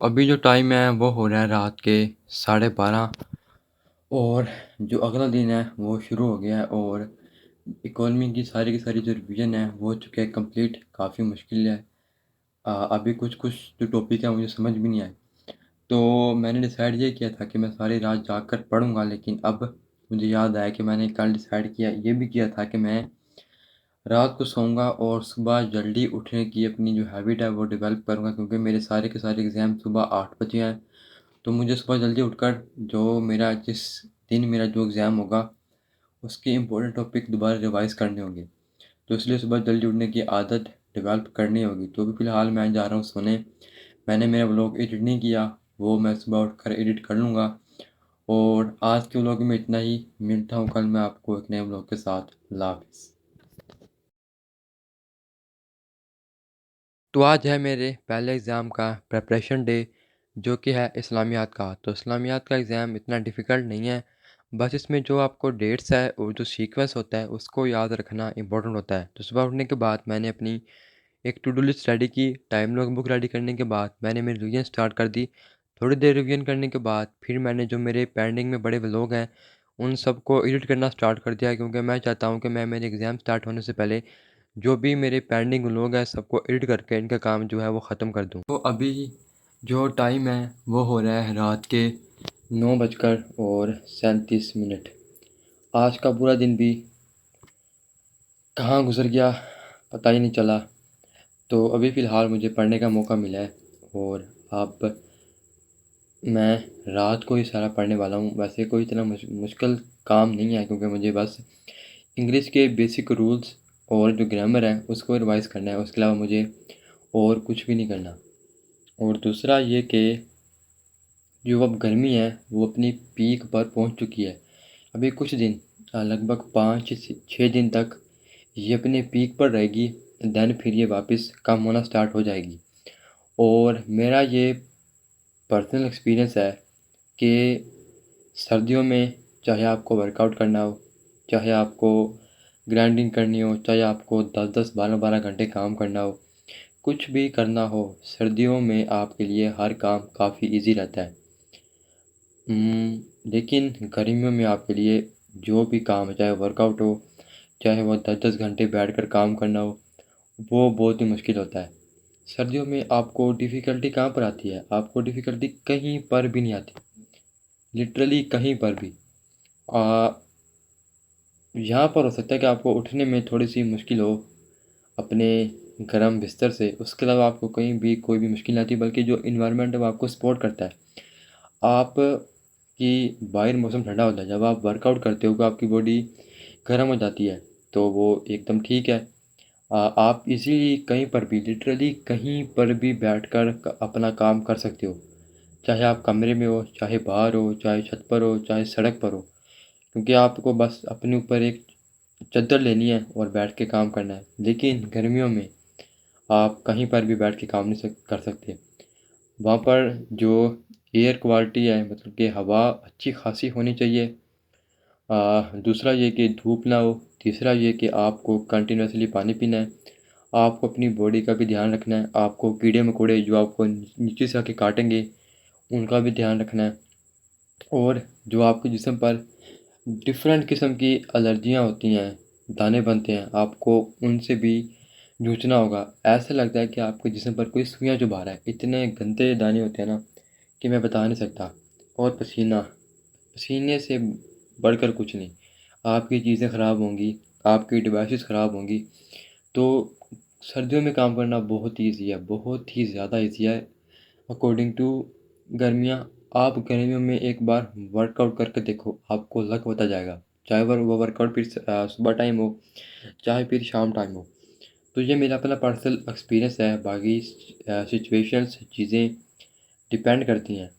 अभी जो टाइम है वो हो रहा है रात के 12:30 और जो अगला दिन है वो शुरू हो गया है और इकोनॉमी की सारी जो रिवीजन है वो हो चुके हैं कंप्लीट। काफ़ी मुश्किल है। अभी कुछ कुछ जो टॉपिक है मुझे समझ भी नहीं आए। तो मैंने डिसाइड ये किया था कि मैं सारी रात जाग कर पढ़ूंगा, लेकिन अब मुझे याद आया कि मैंने कल डिसाइड किया ये भी किया था कि मैं रात को सोऊंगा और सुबह जल्दी उठने की अपनी जो हैबिट है वो डेवलप करूंगा, क्योंकि मेरे सारे के सारे एग्ज़ाम सुबह 8 बजे हैं। तो मुझे सुबह जल्दी उठकर जो मेरा जिस दिन मेरा जो एग्ज़ाम होगा उसके इम्पोर्टेंट टॉपिक दोबारा रिवाइज़ करने होंगे। तो इसलिए सुबह जल्दी उठने की आदत डेवलप करनी होगी। तो अभी फ़िलहाल मैं जा रहा हूँ सोने। मैंने मेरा व्लॉग एडिट नहीं किया, वो मैं सुबह उठकर एडिट कर लूँगा। और आज के व्लॉग में इतना ही। मिलता हूँ कल मैं आपको एक नए व्लॉग के साथ। अल्लाह हाफ़िज़। तो आज है मेरे पहले एग्ज़ाम का प्रिपरेशन डे, जो कि है इस्लामियात का। तो इस्लामियात का एग्ज़ाम इतना डिफ़िकल्ट नहीं है। बस इसमें जो आपको डेट्स है और जो सीक्वेंस होता है उसको याद रखना इम्पोर्टेंट होता है। तो सुबह उठने के बाद मैंने अपनी एक टू डू लिस्ट रेडी की। टाइम लॉग बुक रेडी करने के बाद मैंने मेरी रिवीजन स्टार्ट कर दी। थोड़ी देर रिवीजन करने के बाद फिर मैंने जो मेरे पेंडिंग में बड़े व्लॉग हैं उन सबको एडिट करना स्टार्ट कर दिया, क्योंकि मैं चाहता हूँ कि मैं मेरे एग्ज़ाम स्टार्ट होने से पहले जो भी मेरे पेंडिंग लोग हैं सबको एडिट करके इनका काम जो है वो ख़त्म कर दूँ। तो अभी जो टाइम है वो हो रहा है रात के 9:37। आज का पूरा दिन भी कहाँ गुजर गया पता ही नहीं चला। तो अभी फ़िलहाल मुझे पढ़ने का मौका मिला है और अब मैं रात को ही सारा पढ़ने वाला हूँ। वैसे कोई इतना मुश्किल काम नहीं है, क्योंकि मुझे बस इंग्लिश के बेसिक रूल्स और जो ग्रामर है उसको रिवाइज़ करना है। उसके अलावा मुझे और कुछ भी नहीं करना। और दूसरा ये कि जो अब गर्मी है वो अपनी पीक पर पहुंच चुकी है। अभी कुछ दिन लगभग 5 से 6 दिन तक ये अपने पीक पर रहेगी। देन फिर ये वापस कम होना स्टार्ट हो जाएगी। और मेरा ये पर्सनल एक्सपीरियंस है कि सर्दियों में चाहे आपको वर्कआउट करना हो, चाहे आपको ग्राइंडिंग करनी हो, चाहे आपको 10-10 12-12 घंटे काम करना हो, कुछ भी करना हो, सर्दियों में आपके लिए हर काम काफ़ी इजी रहता है। लेकिन गर्मियों में आपके लिए जो भी काम है, चाहे वर्कआउट हो, चाहे वो 10-10 घंटे बैठकर काम करना हो, वो बहुत ही मुश्किल होता है। सर्दियों में आपको डिफ़िकल्टी कहाँ पर आती है? आपको डिफ़िकल्टी कहीं पर भी नहीं आती, लिटरली कहीं पर भी। अ, यहाँ पर हो सकता है कि आपको उठने में थोड़ी-सी मुश्किल हो अपने गर्म बिस्तर से, उसके अलावा आपको कहीं भी कोई भी मुश्किल नहीं आती, बल्कि जो एनवायरनमेंट है वो आपको सपोर्ट करता है। आप कि बाहर मौसम ठंडा होता है, जब आप वर्कआउट करते हो तो आपकी बॉडी गर्म हो जाती है, तो वो एकदम ठीक है। आप इज़िली कहीं पर भी, लिटरली कहीं पर भी बैठकर अपना काम कर सकते हो, चाहे आप कमरे में हो, चाहे बाहर हो, चाहे छत पर हो, चाहे सड़क पर हो, क्योंकि आपको बस अपने ऊपर एक चद्दर लेनी है और बैठ के काम करना है। लेकिन गर्मियों में आप कहीं पर भी बैठ के काम नहीं कर सकते। वहाँ पर जो एयर क्वालिटी है, मतलब कि हवा अच्छी खासी होनी चाहिए। दूसरा ये कि धूप ना हो। तीसरा ये कि आपको कंटिन्यूअसली पानी पीना है। आपको अपनी बॉडी का भी ध्यान रखना है। आपको कीड़े मकोड़े जो आपको नीचे से आके काटेंगे उनका भी ध्यान रखना है। और जो आपके जिस्म पर डिफरेंट किस्म की एलर्जियाँ होती हैं, दाने बनते हैं, आपको उनसे भी जूझना होगा। ऐसा लगता है कि आपके जिस्म पर कोई सुइयाँ चुभा रहा है। इतने गंदे दाने होते हैं ना कि मैं बता नहीं सकता। और पसीना, पसीने से बढ़कर कुछ नहीं। आपकी चीज़ें ख़राब होंगी, आपकी डिवाइसेस ख़राब होंगी। तो सर्दियों में काम करना बहुत ही ईज़ी है, बहुत ही ज़्यादा ईज़ी है अकॉर्डिंग टू गर्मियाँ। आप गर्मियों में एक बार वर्कआउट करके देखो, आपको लक होता जाएगा। चाहे वो वर्कआउट फिर सुबह टाइम हो, चाहे फिर शाम टाइम हो। तो ये मेरा अपना पर्सनल एक्सपीरियंस है। बाकी सिचुएशंस, चीज़ें डिपेंड करती हैं।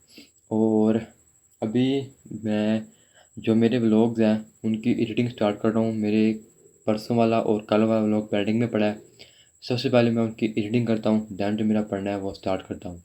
और अभी मैं जो मेरे व्लॉग्स हैं उनकी एडिटिंग स्टार्ट कर रहा हूँ। मेरे परसों वाला और कल वाला व्लॉग पेंडिंग में पड़ा है। सबसे पहले मैं उनकी एडिटिंग करता हूँ, दैन जो मेरा पढ़ना है वो स्टार्ट करता हूँ।